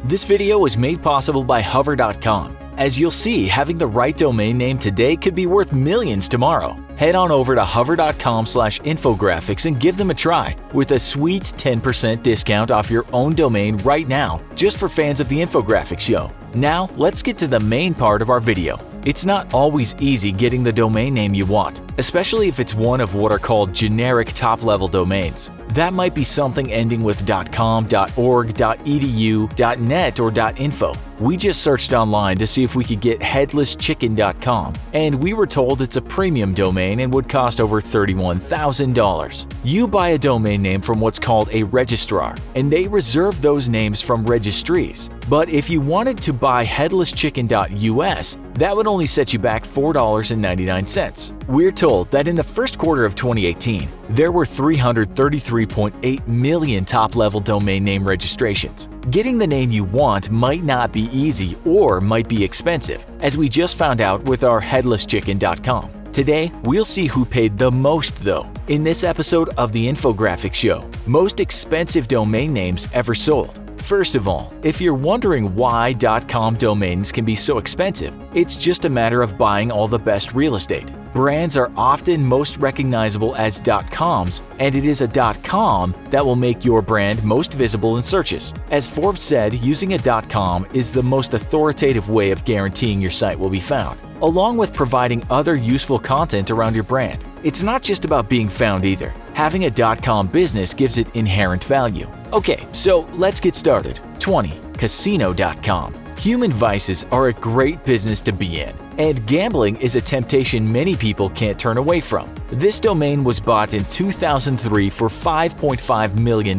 This video was made possible by hover.com. As you'll see, having the right domain name today could be worth millions tomorrow. Head on over to hover.com/infographics and give them a try with a sweet 10% discount off your own domain right now, just for fans of the Infographics Show. Now, let's get to the main part of our video. It's not always easy getting the domain name you want, especially if it's one of what are called generic top-level domains. That might be something ending with .com, .org, .edu, .net, or .info. We just searched online to see if we could get headlesschicken.com, and we were told it's a premium domain and would cost over $31,000. You buy a domain name from what's called a registrar, and they reserve those names from registries. But if you wanted to buy headlesschicken.us, that would only set you back $4.99. We're told that in the first quarter of 2018, there were 333.8 million top-level domain name registrations. Getting the name you want might not be easy or might be expensive, as we just found out with our headlesschicken.com. Today, we'll see who paid the most though. In this episode of the Infographics Show, most expensive domain names ever sold. First of all, if you're wondering why .com domains can be so expensive, it's just a matter of buying all the best real estate. Brands are often most recognizable as .coms, and it is a .com that will make your brand most visible in searches. As Forbes said, using a .com is the most authoritative way of guaranteeing your site will be found, along with providing other useful content around your brand. It's not just about being found either. Having a .com business gives it inherent value. Okay, so let's get started. 20. Casino.com. Human vices are a great business to be in, and gambling is a temptation many people can't turn away from. This domain was bought in 2003 for $5.5 million.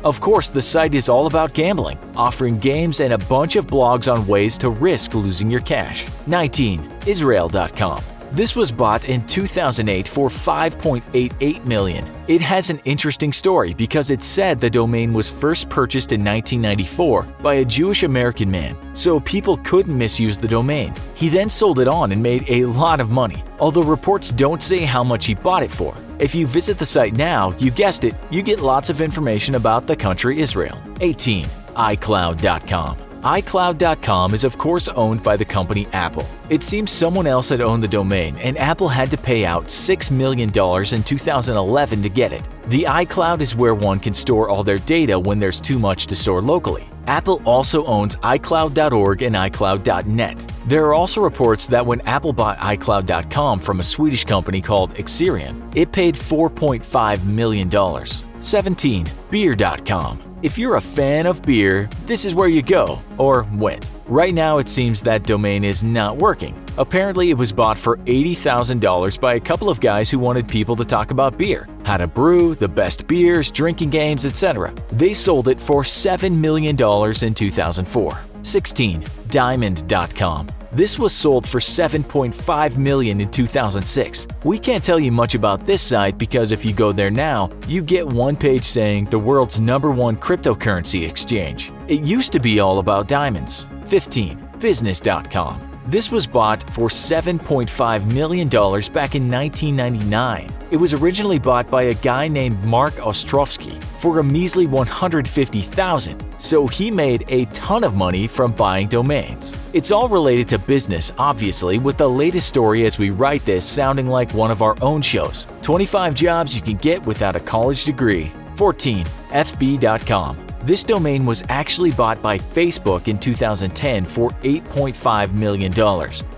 Of course, the site is all about gambling, offering games and a bunch of blogs on ways to risk losing your cash. 19. Israel.com. This was bought in 2008 for $5.88 million. It has an interesting story because it's said the domain was first purchased in 1994 by a Jewish American man, so people couldn't misuse the domain. He then sold it on and made a lot of money, although reports don't say how much he bought it for. If you visit the site now, you guessed it, you get lots of information about the country Israel. 18. iCloud.com. iCloud.com is of course owned by the company Apple. It seems someone else had owned the domain, and Apple had to pay out $6 million in 2011 to get it. The iCloud is where one can store all their data when there's too much to store locally. Apple also owns iCloud.org and iCloud.net. There are also reports that when Apple bought iCloud.com from a Swedish company called Experian, it paid $4.5 million. 17. Beer.com. If you're a fan of beer, this is where you go, or went. Right now, it seems that domain is not working. Apparently, it was bought for $80,000 by a couple of guys who wanted people to talk about beer, how to brew, the best beers, drinking games, etc. They sold it for $7 million in 2004. 16. Diamond.com. This was sold for $7.5 million in 2006. We can't tell you much about this site because if you go there now, you get one page saying the world's #1 cryptocurrency exchange. It used to be all about diamonds. 15. Business.com. This was bought for $7.5 million back in 1999. It was originally bought by a guy named Mark Ostrovsky for a measly $150,000, so he made a ton of money from buying domains. It's all related to business, obviously, with the latest story as we write this sounding like one of our own shows. 25 jobs you can get without a college degree. 14. FB.com. This domain was actually bought by Facebook in 2010 for $8.5 million.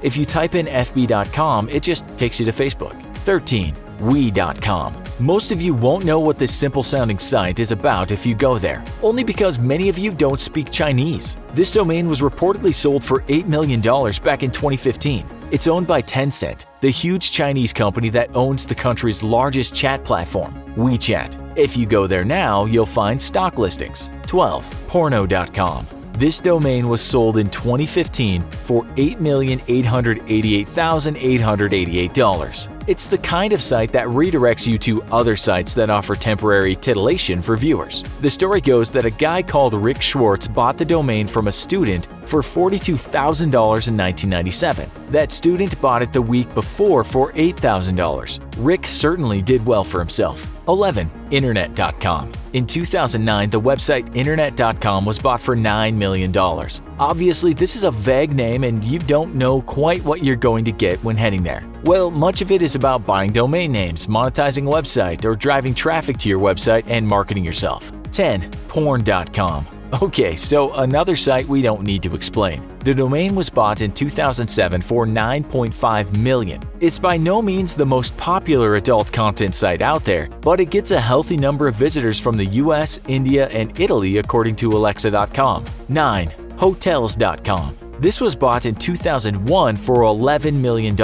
If you type in fb.com, it just takes you to Facebook. 13. We.com. Most of you won't know what this simple-sounding site is about if you go there, only because many of you don't speak Chinese. This domain was reportedly sold for $8 million back in 2015. It's owned by Tencent, the huge Chinese company that owns the country's largest chat platform, WeChat. If you go there now, you'll find stock listings. 12. Porno.com. This domain was sold in 2015 for $8,888,888. It's the kind of site that redirects you to other sites that offer temporary titillation for viewers. The story goes that a guy called Rick Schwartz bought the domain from a student for $42,000 in 1997. That student bought it the week before for $8,000. Rick certainly did well for himself. 11. Internet.com. In 2009, the website Internet.com was bought for $9 million. Obviously, this is a vague name and you don't know quite what you're going to get when heading there. Well, much of it is about buying domain names, monetizing a website, or driving traffic to your website and marketing yourself. 10. Porn.com. Okay, so another site we don't need to explain. The domain was bought in 2007 for $9.5 million. It's by no means the most popular adult content site out there, but it gets a healthy number of visitors from the US, India, and Italy according to Alexa.com. 9. Hotels.com. This was bought in 2001 for $11 million.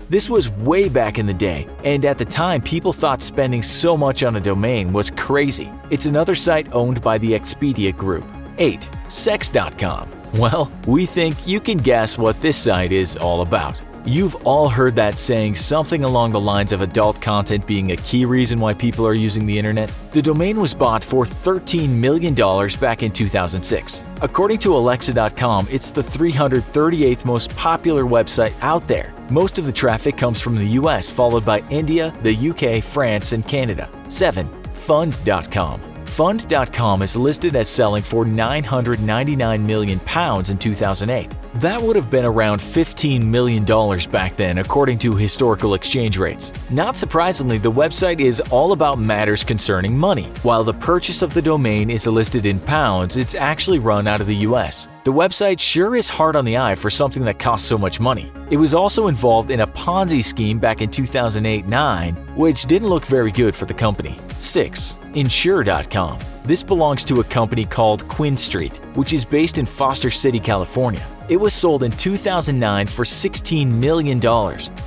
This was way back in the day, and at the time people thought spending so much on a domain was crazy. It's another site owned by the Expedia Group. 8. Sex.com. Well, we think you can guess what this site is all about. You've all heard that saying, something along the lines of adult content being a key reason why people are using the internet. The domain was bought for $13 million back in 2006. According to Alexa.com, it's the 338th most popular website out there. Most of the traffic comes from the US, followed by India, the UK, France, and Canada. 7. Fund.com. Fund.com is listed as selling for £999 million in 2008. That would have been around $15 million back then, according to historical exchange rates. Not surprisingly, the website is all about matters concerning money. While the purchase of the domain is listed in pounds, it's actually run out of the US. The website sure is hard on the eye for something that costs so much money. It was also involved in a Ponzi scheme back in 2008-09, which didn't look very good for the company. 6. Insure.com. This belongs to a company called Quinn Street, which is based in Foster City, California. It was sold in 2009 for $16 million.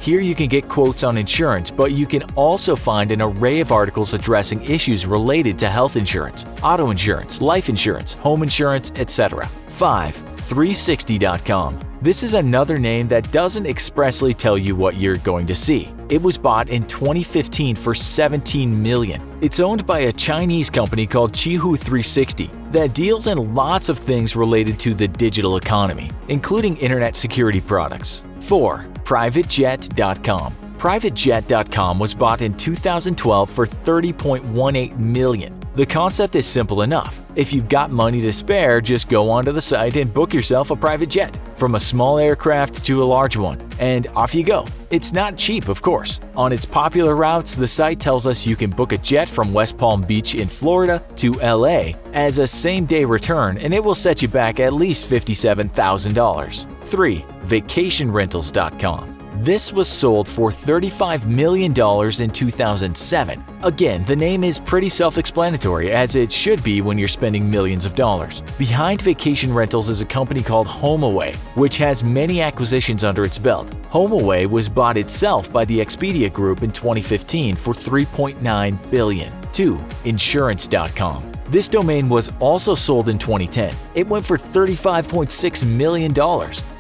Here you can get quotes on insurance, but you can also find an array of articles addressing issues related to health insurance, auto insurance, life insurance, home insurance, etc. 5. 360.com. This is another name that doesn't expressly tell you what you're going to see. It was bought in 2015 for $17 million. It's owned by a Chinese company called Qihu 360 that deals in lots of things related to the digital economy, including internet security products. 4. PrivateJet.com. PrivateJet.com was bought in 2012 for $30.18 million. The concept is simple enough. If you've got money to spare, just go onto the site and book yourself a private jet, from a small aircraft to a large one, and off you go. It's not cheap, of course. On its popular routes, the site tells us you can book a jet from West Palm Beach in Florida to LA as a same-day return, and it will set you back at least $57,000. 3. VacationRentals.com. This was sold for $35 million in 2007. Again, the name is pretty self-explanatory, as it should be when you're spending millions of dollars. Behind vacation rentals is a company called HomeAway, which has many acquisitions under its belt. HomeAway was bought itself by the Expedia Group in 2015 for $3.9 billion. 2. Insurance.com. This domain was also sold in 2010. It went for $35.6 million.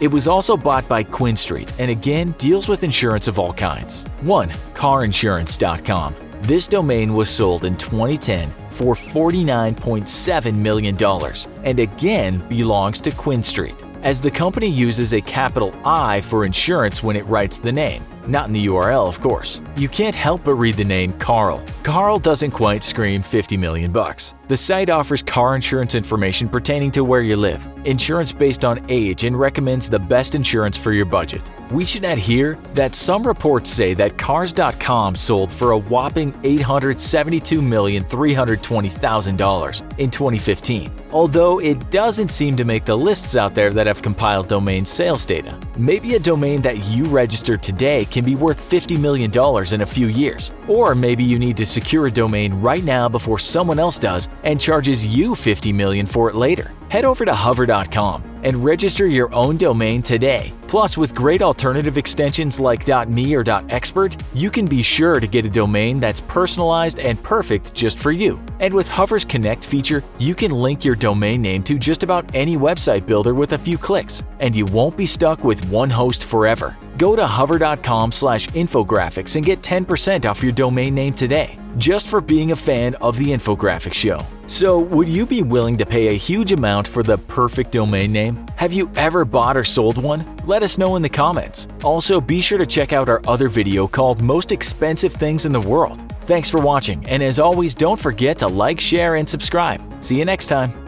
It was also bought by Quinn Street and again deals with insurance of all kinds. 1. Carinsurance.com. This domain was sold in 2010 for $49.7 million and again belongs to Quinn Street, as the company uses a capital I for insurance when it writes the name. Not in the URL, of course. You can't help but read the name Carl. Carl doesn't quite scream $50 million. The site offers car insurance information pertaining to where you live, insurance based on age, and recommends the best insurance for your budget. We should add here that some reports say that Cars.com sold for a whopping $872,320,000 in 2015, although it doesn't seem to make the lists out there that have compiled domain sales data. Maybe a domain that you register today can be worth $50 million in a few years, or maybe you need to secure a domain right now before someone else does and charges you $50 million for it later. Head over to hover.com and register your own domain today. Plus, with great alternative extensions like .me or .expert, you can be sure to get a domain that's personalized and perfect just for you. And with Hover's Connect feature, you can link your domain name to just about any website builder with a few clicks, and you won't be stuck with one host forever. Go to hover.com/infographics and get 10% off your domain name today, just for being a fan of the Infographics Show. So, would you be willing to pay a huge amount for the perfect domain name? Have you ever bought or sold one? Let us know in the comments. Also, be sure to check out our other video called Most Expensive Things in the World. Thanks for watching, and as always, don't forget to like, share, and subscribe. See you next time.